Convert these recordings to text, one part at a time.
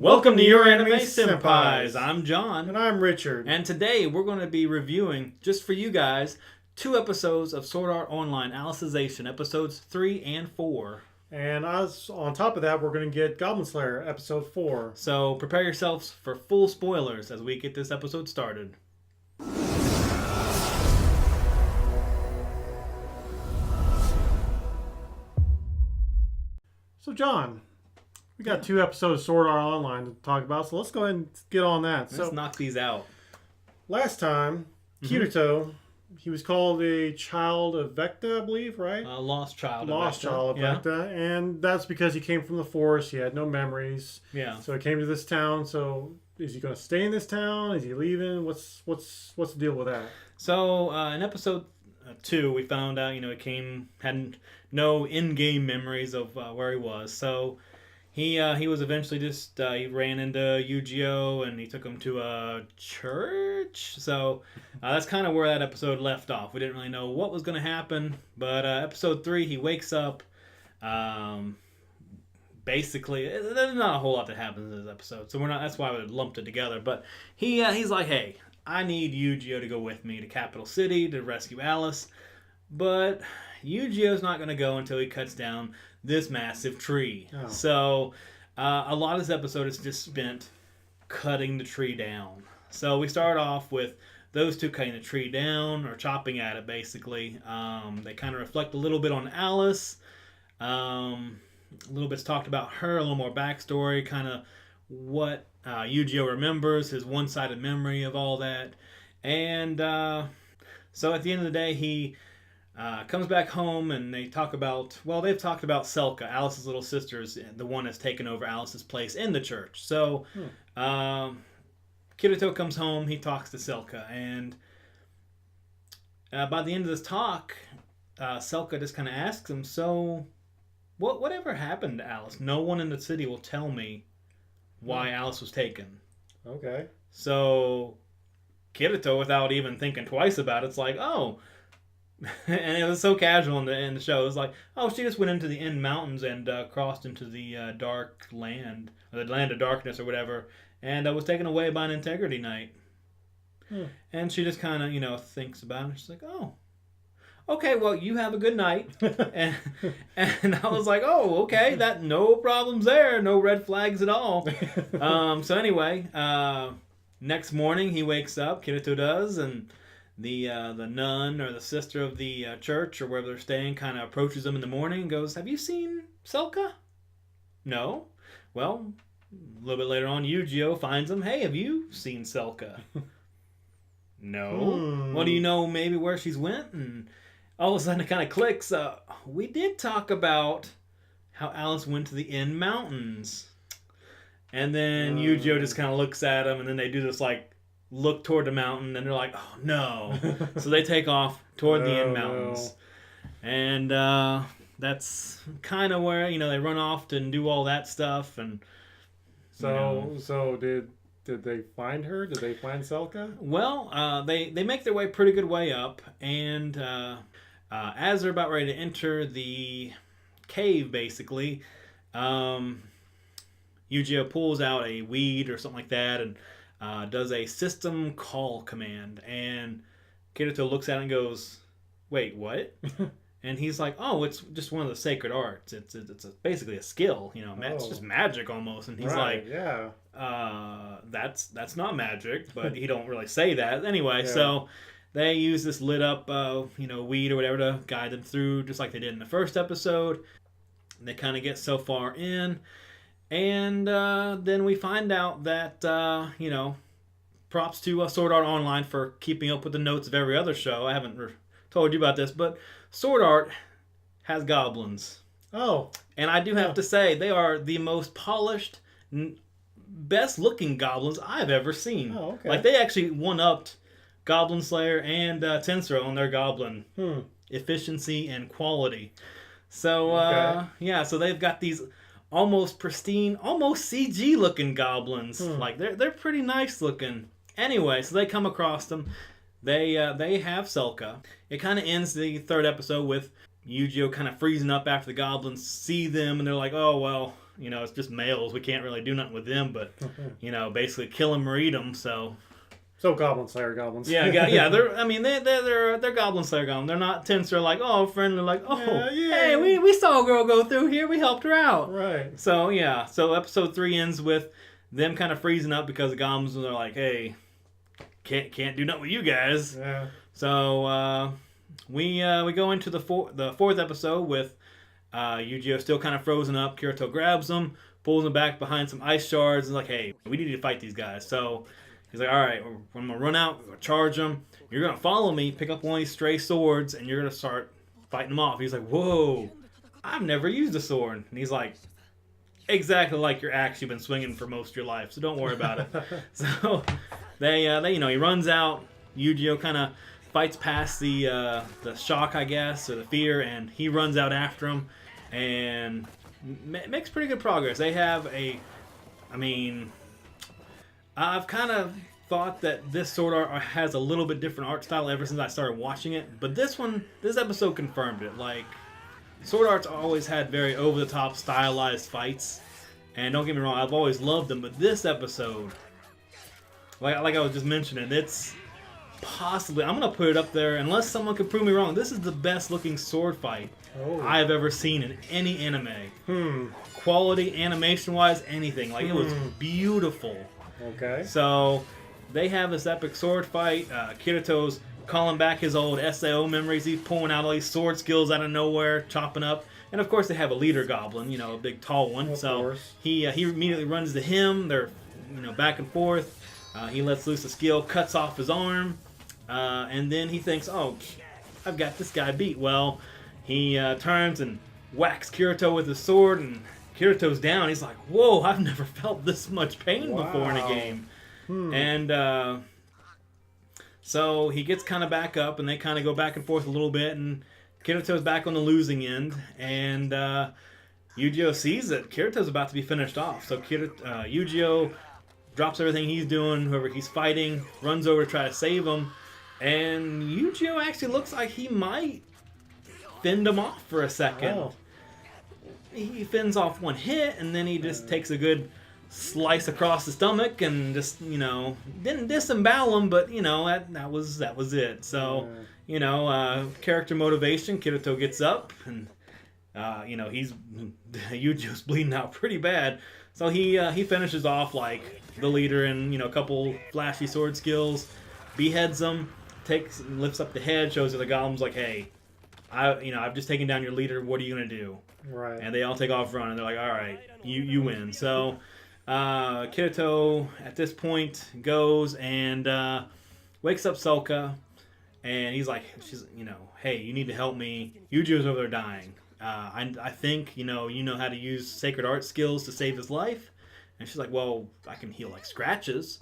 Welcome to Your Anime Senpais. I'm John. And I'm Richard. And today we're going to be reviewing, just for you guys, 2 episodes of Sword Art Online Alicization, episodes 3 and 4. And on top of that, we're going to get Goblin Slayer, episode 4. So prepare yourselves for full spoilers as we get this episode started. So John, we got 2 episodes of Sword Art Online to talk about, so let's go ahead and get on that. Let's knock these out. Last time, Kirito, he was called a child of Vecta, I believe, right? Lost child of Vecta. And that's because he came from the forest. He had no memories. Yeah. So he came to this town. So is he going to stay in this town? Is he leaving? What's the deal with that? So in episode 2, we found out, he had no in-game memories of where he was. So he was eventually just, he ran into Yu-Gi-Oh! And he took him to a church. So that's kind of where that episode left off. We didn't really know what was going to happen. But episode 3, he wakes up. Basically, there's not a whole lot that happens in this episode. So that's why we lumped it together. But he's like, hey, I need Yu-Gi-Oh! To go with me to Capital City to rescue Alice. But Yu-Gi-Oh's not going to go until he cuts down this massive tree. Oh. So a lot of this episode is just spent cutting the tree down. So we start off with those two cutting the tree down, or chopping at it, basically. They kind of reflect a little bit on Alice. A little bit's talked about her, a little more backstory, kind of what Yu-Gi-Oh! Remembers, his one-sided memory of all that. And so at the end of the day, he comes back home, and they've talked about Selka, Alice's little sister, is the one that's taken over Alice's place in the church. So Kirito comes home, he talks to Selka, and by the end of this talk, Selka just kind of asks him, so whatever happened to Alice? No one in the city will tell me why Alice was taken. Okay. So Kirito, without even thinking twice about it, it's like, oh. And it was so casual in the show. It was like, oh, she just went into the End Mountains and crossed into the dark land, or the land of darkness or whatever, and was taken away by an integrity knight. And she just kind of, thinks about it. She's like, oh, okay, well, you have a good night. and I was like, oh, okay, that no problems there, no red flags at all. So anyway, next morning he wakes up, Kirito does, and the nun or the sister of the church or wherever they're staying kind of approaches them in the morning and goes, have you seen Selka? No. Well, a little bit later on, Yu-Gi-Oh! Finds him. Hey, have you seen Selka? No. Well, do you know maybe where she's went? And all of a sudden it kind of clicks. We did talk about how Alice went to the End Mountains. And then Yu-Gi-Oh! Just kind of looks at him, and then they do this like look toward the mountain, and they're like, oh no. So they take off toward the End Mountains. No. And that's kind of where, they run off and do all that stuff. And so did they find her? Did they find Selka? Well, they make their way pretty good way up, and as they're about ready to enter the cave, basically, Yu-Gi-Oh! Pulls out a weed or something like that, and does a system call command, and Kirito looks at it and goes, wait, what? And he's like, oh, it's just one of the sacred arts. It's basically a skill, It's just magic almost. And he's that's not magic, but he don't really say that. Anyway, so they use this lit up, weed or whatever to guide them through, just like they did in the first episode. They kind of get so far in. And then we find out that, props to Sword Art Online for keeping up with the notes of every other show. I haven't told you about this, but Sword Art has goblins. Oh. And I do have to say, they are the most polished, best-looking goblins I've ever seen. Oh, okay. Like, they actually one-upped Goblin Slayer and Tensura on their goblin efficiency and quality. So, so they've got these almost pristine, almost CG looking goblins. Like they're pretty nice looking. Anyway, so they come across them. They have Selka. It kind of ends the 3rd episode with Yu-Gi-Oh! Kind of freezing up after the goblins see them, and they're like, oh well, you know, it's just males. We can't really do nothing with them, but, you know, basically kill them or eat them. So Goblin Slayer goblins. yeah, they're Goblin Slayer goblins. They're not tense. They're like, oh, friendly, like, oh, hey, we saw a girl go through here. We helped her out. Right. So yeah, so episode 3 ends with them kind of freezing up because the goblins are like, hey, can't do nothing with you guys. Yeah. So we go into the fourth episode with Yu-Gi-Oh still kind of frozen up. Kirito grabs him, pulls him back behind some ice shards, and is like, hey, we need to fight these guys. So he's like, all right, I'm going to run out, we're gonna charge them. You're going to follow me, pick up one of these stray swords, and you're going to start fighting them off. He's like, whoa, I've never used a sword. And he's like, exactly like your axe you've been swinging for most of your life, so don't worry about it. So they you know, he runs out. Yu-Gi-Oh kind of fights past the shock, I guess, or the fear, and he runs out after him and makes pretty good progress. They have I've kind of thought that this sword art has a little bit different art style ever since I started watching it, but this episode confirmed it. Like, sword art's always had very over-the-top stylized fights, and don't get me wrong, I've always loved them, but this episode, like I was just mentioning, it's possibly, I'm going to put it up there, unless someone can prove me wrong, this is the best looking sword fight I've ever seen in any anime. Quality, animation-wise, anything. Like, it was beautiful. Okay. So, they have this epic sword fight. Kirito's calling back his old SAO memories. He's pulling out all these sword skills out of nowhere, chopping up. And of course, they have a leader goblin, you know, a big tall one. Of course. He immediately runs to him. They're, you know, back and forth. He lets loose a skill, cuts off his arm, and then he thinks, oh, I've got this guy beat. Well, he turns and whacks Kirito with his sword, and Kirito's down. He's like, whoa, I've never felt this much pain before in a game. And so he gets kind of back up, and they kind of go back and forth a little bit, and Kirito's back on the losing end, and Yu-Gi-Oh sees that Kirito's about to be finished off. So Yu-Gi-Oh drops everything he's doing, whoever he's fighting, runs over to try to save him, and Yu-Gi-Oh actually looks like he might fend him off for a second. Oh. He fends off one hit, and then he just takes a good slice across the stomach, and just, you know, didn't disembowel him, but, you know, that was it. So, you know, character motivation, Kirito gets up, and, you know, Yu-Gi-Oh's bleeding out pretty bad. So he finishes off like the leader in, you know, a couple flashy sword skills, beheads them, lifts up the head, shows the goblins like, hey, I've just taken down your leader. What are you gonna do? Right. And they all take off running. They're like, all right, you win. So Kirito at this point goes and wakes up Sulka, and he's like, you know, hey, you need to help me. Yu-Gi-Oh's over there dying. I think you know how to use sacred art skills to save his life. And she's like, well, I can heal like scratches.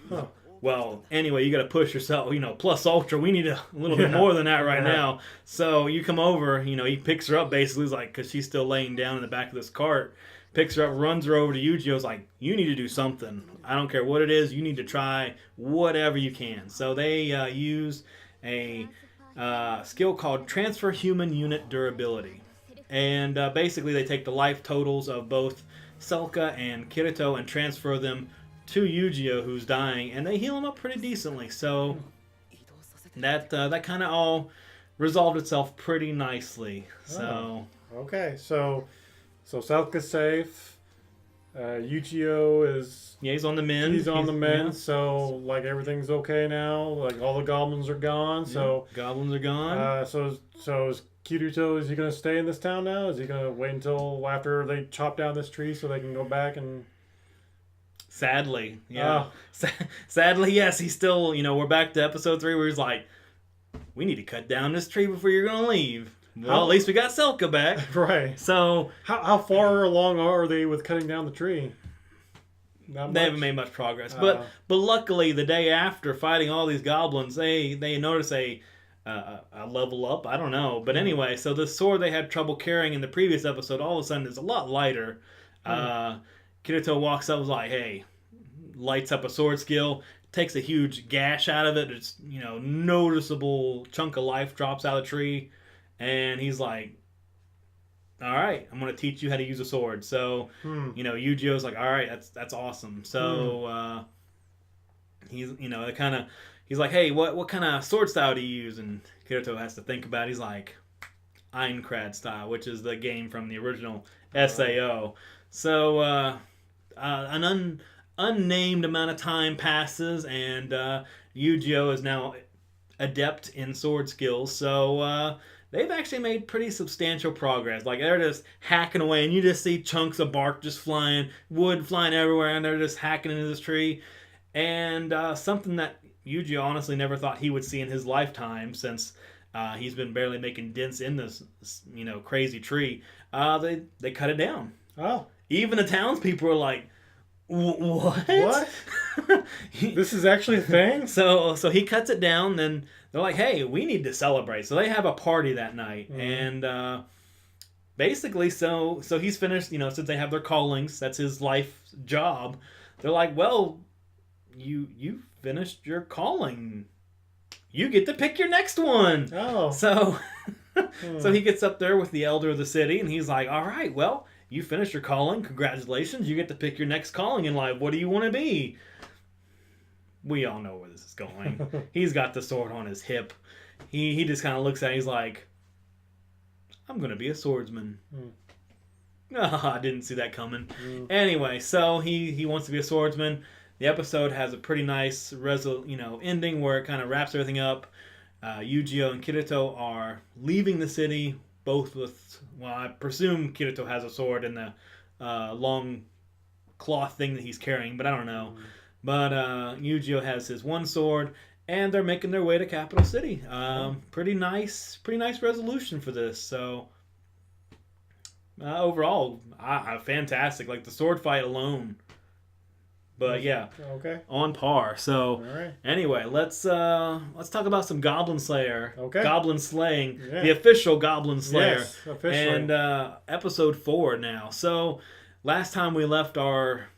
Huh. Well, anyway, you got to push yourself, you know, plus ultra. We need a little bit more than that right now. So you come over, you know, he picks her up basically, like, because she's still laying down in the back of this cart. Picks her up, runs her over to Yu-Gi-Oh's like, you need to do something. I don't care what it is. You need to try whatever you can. So they use a skill called Transfer Human Unit Durability. And basically they take the life totals of both Sulka and Kirito and transfer them to Yu-Gi-Oh, who's dying, and they heal him up pretty decently. So that kind of all resolved itself pretty nicely. So okay, so Sulka's safe. Yu-Gi-Oh is he's on the mend. He's on the mend. So like everything's okay now. Like all the goblins are gone. So goblins are gone. So is Kirito, is he going to stay in this town now? Is he going to wait until after they chop down this tree so they can go back and... Sadly, yeah. Sadly, yes, he's still, you know, we're back to episode 3 where he's like, we need to cut down this tree before you're going to leave. Well, at least we got Sulka back. Right. So... How far along are they with cutting down the tree? They haven't made much progress. But luckily, the day after fighting all these goblins, they notice a level up. I don't know. But anyway, so the sword they had trouble carrying in the previous episode all of a sudden is a lot lighter. Kirito walks up and is like, hey, lights up a sword skill, takes a huge gash out of it. It's, you know, noticeable chunk of life drops out of the tree. And he's like, all right, I'm going to teach you how to use a sword. So, Yu-Gi-Oh's like, all right, that's awesome. So, he's, he's like, hey, what kind of sword style do you use? And Kirito has to think about it. He's like, Aincrad style, which is the game from the original SAO. So, an unnamed amount of time passes, and Yu-Gi-Oh is now adept in sword skills. So, they've actually made pretty substantial progress. Like, they're just hacking away, and you just see chunks of bark just flying, wood flying everywhere, and they're just hacking into this tree. And something that Yuji honestly never thought he would see in his lifetime, since he's been barely making dents in this, crazy tree. They cut it down. Oh. Even the townspeople are like, what? What? This is actually a thing? So he cuts it down, and they're like, hey, we need to celebrate. So they have a party that night. And basically, so he's finished, since they have their callings, that's his life job. They're like, well, you finished your calling. You get to pick your next one. Oh. So so he gets up there with the elder of the city, and he's like, all right, well, you finished your calling. Congratulations. You get to pick your next calling in life. What do you want to be? We all know where this is going. He's got the sword on his hip. He just kind of looks at it. He's like, I'm going to be a swordsman. I didn't see that coming. Anyway, so he wants to be a swordsman. The episode has a pretty nice ending where it kind of wraps everything up. Yu-Gi-Oh and Kirito are leaving the city, both with, I presume Kirito has a sword and the long cloth thing that he's carrying, but I don't know. But Yu-Gi-Oh has his one sword, and they're making their way to Capital City. Pretty nice resolution for this. So overall, fantastic. Like the sword fight alone. But yeah, okay, on par. So anyway, let's talk about some Goblin Slayer. Okay, Goblin slaying, the official Goblin Slayer. Yes, officially. And episode 4 now. So last time we left our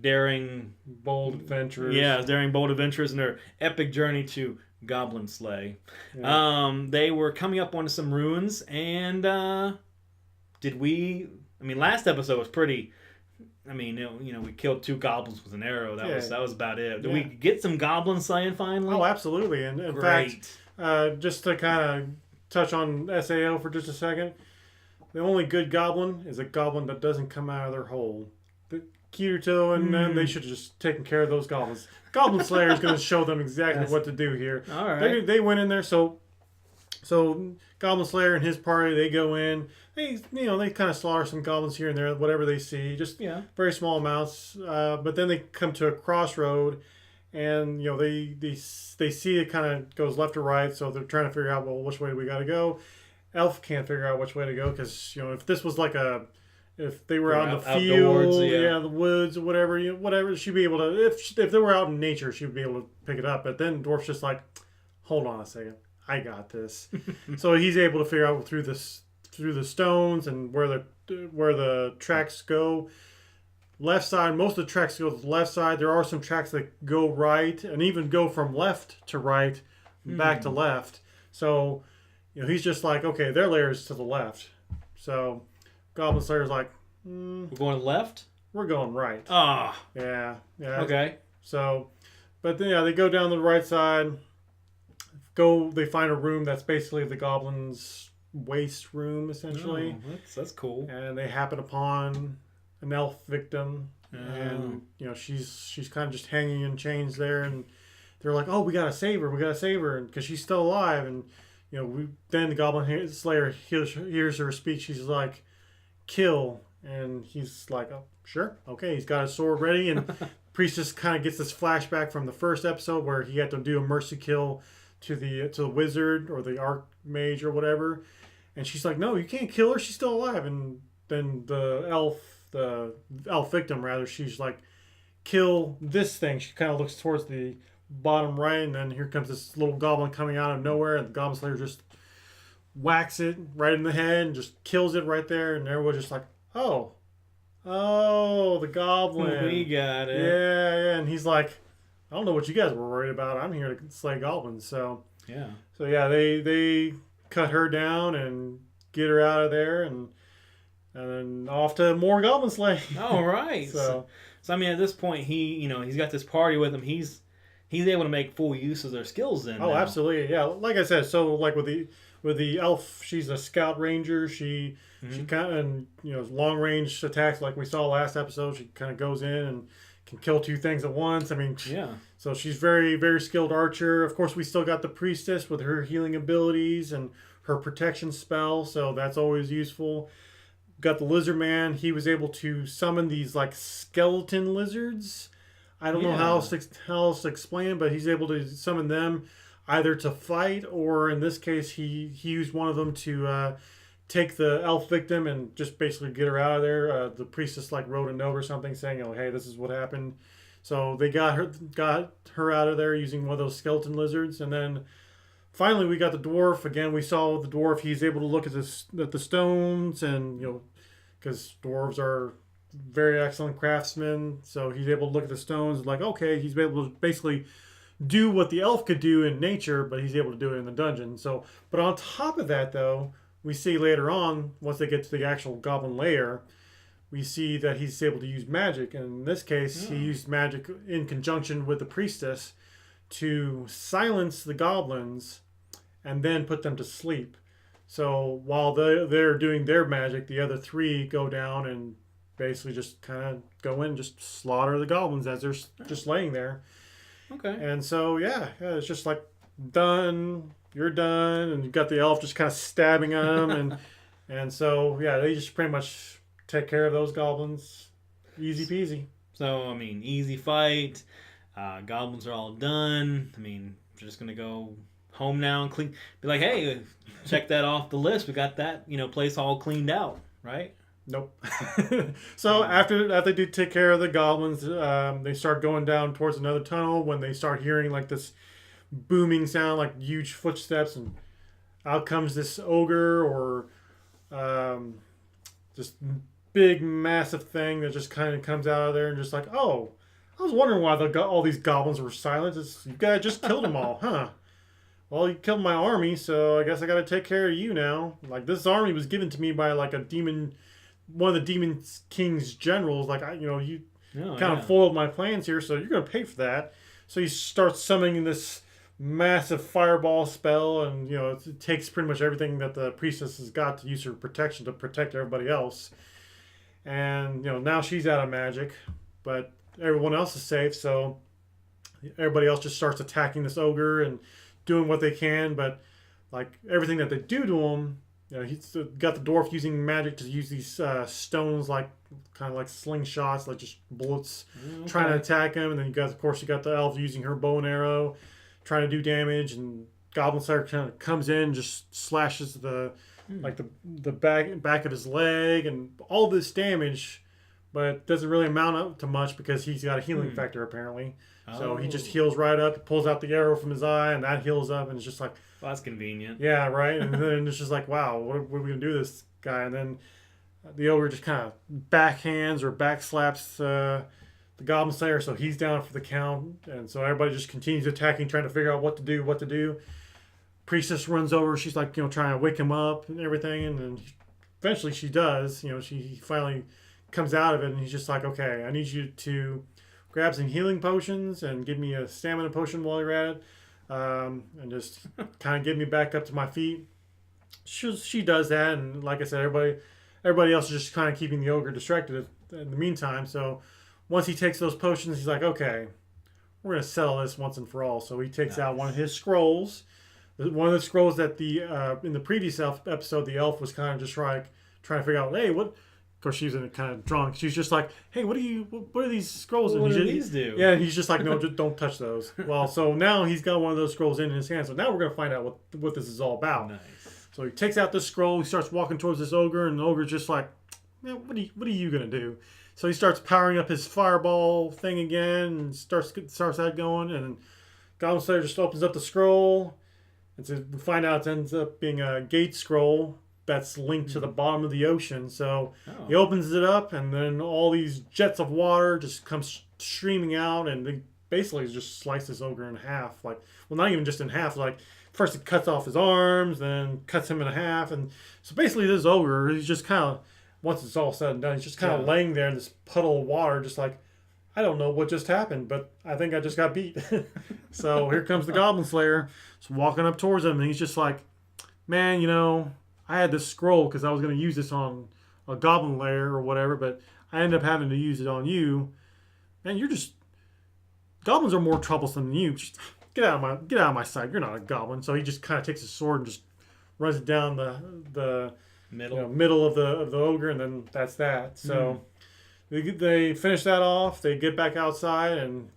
daring, bold adventurers. Yeah, daring bold adventurers in their epic journey to Goblin Slay. Yeah. They were coming up onto some ruins, and last episode was pretty. We killed 2 goblins with an arrow. That was about it. Did we get some goblin slaying finally? Oh, absolutely. And in fact, just to kind of touch on SAO for just a second, the only good goblin is a goblin that doesn't come out of their hole. Kirito and them, they should have just taken care of those goblins. Goblin Slayer is going to show them exactly what to do here. All right. They went in there, so Goblin Slayer and his party, they go in. They kind of slaughter some goblins here and there, whatever they see, just very small amounts. But then they come to a crossroad, and they see it kind of goes left or right, so they're trying to figure out, well, which way we got to go. Elf can't figure out which way to go because if this was like if they were out in the field, the woods or whatever, she'd be able to. If they were out in nature, she'd be able to pick it up. But then Dwarf's just like, hold on a second, I got this. So he's able to figure out through the stones and where the tracks go. Left side, most of the tracks go to the left side. There are some tracks that go right and even go from left to right, back to left. So, he's just like, okay, their layer is to the left. So, Goblin Slayer's like, we're going left? We're going right. Ah. Yeah. Okay. So, but then, they go down the right side. They find a room that's basically the goblins' waste room, essentially. Oh, that's cool. And they happen upon an elf victim, and she's kind of just hanging in chains there, and they're like, "Oh, we gotta save her, and because she's still alive." And then the Goblin Slayer hears her speak. She's like, "Kill," and he's like, "Oh, sure, okay." He's got his sword ready, and Priestess kind of gets this flashback from the first episode where he had to do a mercy kill to the wizard or the archmage or whatever, and she's like, "No, you can't kill her. She's still alive." And then the elf victim rather, she's like, "Kill this thing." She kind of looks towards the bottom right, and then here comes this little goblin coming out of nowhere, and the Goblin Slayer just whacks it right in the head and just kills it right there, and everyone's just like, oh, the goblin. We got it. Yeah, and he's like, I don't know what you guys were worried about. I'm here to slay goblins. So yeah. So yeah, they cut her down and get her out of there, and and then off to more Goblin Slayer. All right. So I mean, at this point, he's got this party with him. He's able to make full use of their skills. Then. oh, now. absolutely, yeah. Like I said, so like with the elf, she's a scout ranger. She kind of, and long range attacks like we saw last episode. She kind of goes in and can kill two things at once. I mean, Yeah. so she's very very skilled archer. Of course, we still got the priestess with her healing abilities and her protection spell, so that's always useful. Got the lizard man. He was able to summon these like skeleton lizards. I don't know how else to explain it, but he's able to summon them either to fight, or in this case, he used one of them to take the elf victim and just basically get her out of there. The priestess like wrote a note or something saying, "Oh, hey, this is what happened." So they got her out of there using one of those skeleton lizards, and then finally we got the dwarf. Again, we saw the dwarf. He's able to look at the stones, and because dwarves are very excellent craftsmen, so he's able to look at the stones like, okay, he's able to basically do what the elf could do in nature, but he's able to do it in the dungeon. So, but on top of that, though, we see later on, once they get to the actual goblin lair, we see that he's able to use magic. And in this case, he used magic in conjunction with the priestess to silence the goblins and then put them to sleep. So while they're doing their magic, the other three go down and basically just kind of go in and just slaughter the goblins as they're just laying there. Okay. And so, yeah, it's just like, done, you're done, and you've got the elf just kind of stabbing them. and so, yeah, they just pretty much take care of those goblins. Easy peasy. So, I mean, easy fight. Goblins are all done. I mean, we're just going to go home now and clean. Be like, hey, check that off the list. We got that, place all cleaned out, right? Nope. So after they do take care of the goblins, they start going down towards another tunnel when they start hearing like this booming sound, like huge footsteps, and out comes this ogre or just big massive thing that just kind of comes out of there and just like, oh, I was wondering why all these goblins were silent. You guys just killed them all, huh? Well, you killed my army, so I guess I got to take care of you now. Like, this army was given to me by like one of the Demon King's generals. Like, you kind of foiled my plans here, so you're gonna pay for that. So he starts summoning this massive fireball spell, and it takes pretty much everything that the priestess has got to use her protection to protect everybody else. And now she's out of magic, but everyone else is safe. So everybody else just starts attacking this ogre and doing what they can, but like everything that they do to him, he's got the dwarf using magic to use these stones like kind of like slingshots, like just bullets, trying to attack him. And then you got the elf using her bow and arrow, trying to do damage. And Goblin Slayer kind of comes in, just slashes the back of his leg, and all this damage, but doesn't really amount up to much because he's got a healing factor apparently. So he just heals right up, pulls out the arrow from his eye, and that heals up, and it's just like, well, that's convenient. Yeah, right. And then it's just like, wow, what are we gonna do to this guy? And then the ogre just kind of backhands or backslaps the Goblin Slayer, so he's down for the count. And so everybody just continues attacking, trying to figure out what to do. Priestess runs over. She's like, trying to wake him up and everything. And then eventually she does. She finally comes out of it, and he's just like, okay, I need you to grab some healing potions and give me a stamina potion while you're at it. And just kind of get me back up to my feet. She does that, and like I said, everybody else is just kind of keeping the ogre distracted in the meantime. So once he takes those potions, he's like, okay, we're going to settle this once and for all. So he takes out one of his scrolls. One of the scrolls that in the previous episode, the elf was kind of just trying to figure out, hey, what... Of course, she's kind of drunk. She's just like, "Hey, what are these scrolls?" What do these do? Yeah, and he's just like, "No, just don't touch those." Well, so now he's got one of those scrolls in his hand. So now we're gonna find out what this is all about. Nice. So he takes out this scroll. He starts walking towards this ogre, and the ogre's just like, "Man, what are you gonna do?" So he starts powering up his fireball thing again, and starts that going. And Goblin Slayer just opens up the scroll, and so we find out it ends up being a gate scroll that's linked to the bottom of the ocean. So he opens it up, and then all these jets of water just come streaming out, and they basically just slice this ogre in half. Like, well, not even just in half. Like, first it cuts off his arms, then cuts him in half, and so basically this ogre, he's just kind of once it's all said and done, he's just kind of laying there in this puddle of water, just like, I don't know what just happened, but I think I just got beat. So here comes the Goblin Slayer. He's walking up towards him, and he's just like, man, I had this scroll because I was going to use this on a Goblin Lair or whatever, but I ended up having to use it on you. And goblins are more troublesome than you. Just get out of my sight. You're not a goblin. So he just kind of takes his sword and just runs it down the middle of the ogre, and then that's that. So they finish that off. They get back outside and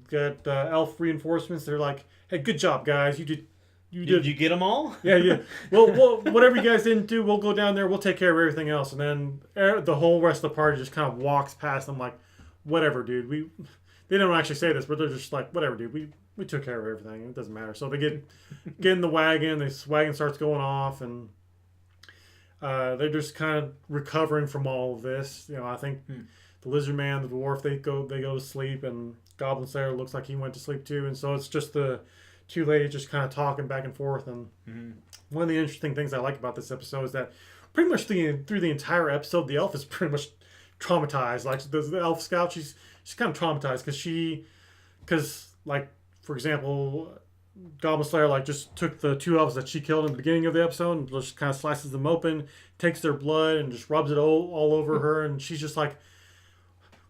get elf reinforcements. They're like, hey, good job, guys. Did you get them all? Yeah. Well, whatever you guys didn't do, we'll go down there. We'll take care of everything else. And then the whole rest of the party just kind of walks past them like, whatever, dude. They don't actually say this, but they're just like, whatever, dude. We took care of everything. It doesn't matter. So they get in the wagon. This wagon starts going off, and they're just kind of recovering from all of this. I think the lizard man, the dwarf, they go to sleep, and Goblin Slayer looks like he went to sleep too. And so it's just the two ladies just kind of talking back and forth. And one of the interesting things I like about this episode is that pretty much through the entire episode, the elf is pretty much traumatized. Like the elf scout, she's kind of traumatized because like, for example, Goblin Slayer like just took the two elves that she killed in the beginning of the episode and just kind of slices them open, takes their blood and just rubs it all over her, and she's just like,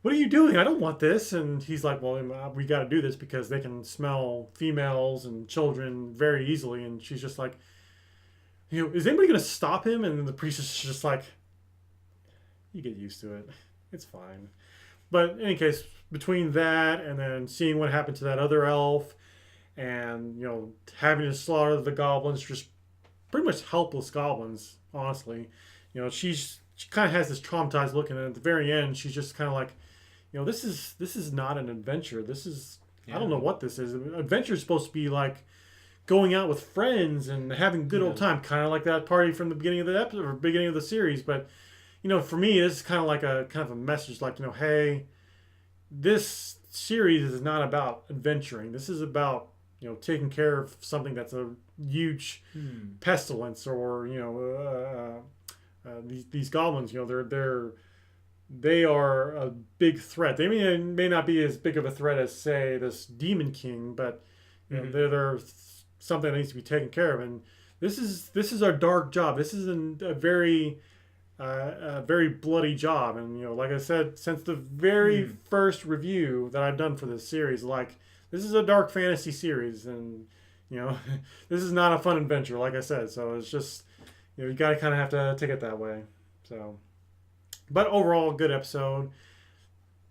what are you doing? I don't want this. And he's like, well, we got to do this because they can smell females and children very easily. And she's just like, is anybody going to stop him? And then the priestess is just like, you get used to it. It's fine. But in any case, between that and then seeing what happened to that other elf and, having to slaughter the goblins, just pretty much helpless goblins, honestly. She kind of has this traumatized look, and at the very end, she's just kind of like, this is not an adventure. This is, I don't know what this is. Adventure is supposed to be like going out with friends and having a good old time, kind of like that party from the beginning of the episode or beginning of the series. But, for me, this is kind of like a message like, hey, this series is not about adventuring. This is about, taking care of something that's a huge pestilence, or, these goblins, they are a big threat. They may not be as big of a threat as, say, this Demon King, but they're something that needs to be taken care of. And this is a dark job. This is a very bloody job. And like I said, since the very first review that I've done for this series, like, this is a dark fantasy series, and this is not a fun adventure, like I said. So it's just you gotta kind of have to take it that way. So. But overall, good episode.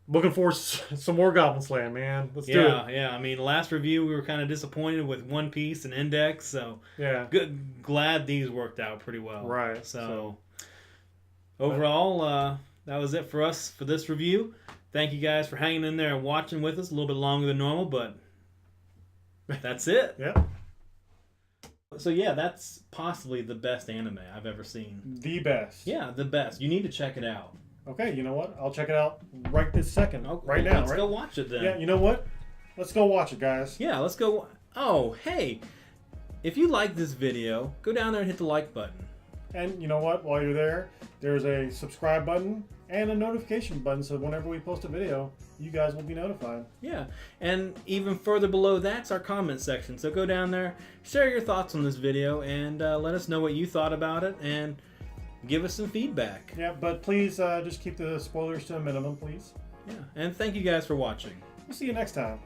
Looking forward to some more Goblin Slayer, man. Let's do it. Yeah. I mean, last review we were kind of disappointed with One Piece and Index, so glad these worked out pretty well. Right. So overall, that was it for us for this review. Thank you guys for hanging in there and watching with us a little bit longer than normal, but that's it. Yeah. So yeah, that's possibly the best anime I've ever seen. The best. Yeah, the best. You need to check it out. Okay, you know what? I'll check it out right this second. Okay, right now. Let's go watch it then. Yeah, you know what? Let's go watch it, guys. Yeah, let's go. Oh, hey. If you like this video, go down there and hit the like button. And you know what? While you're there, there's a subscribe button and a notification button, so whenever we post a video, you guys will be notified. Yeah, and even further below that's our comment section. So go down there, share your thoughts on this video, and let us know what you thought about it, and give us some feedback. Yeah, but please just keep the spoilers to a minimum, please. Yeah, and thank you guys for watching. We'll see you next time.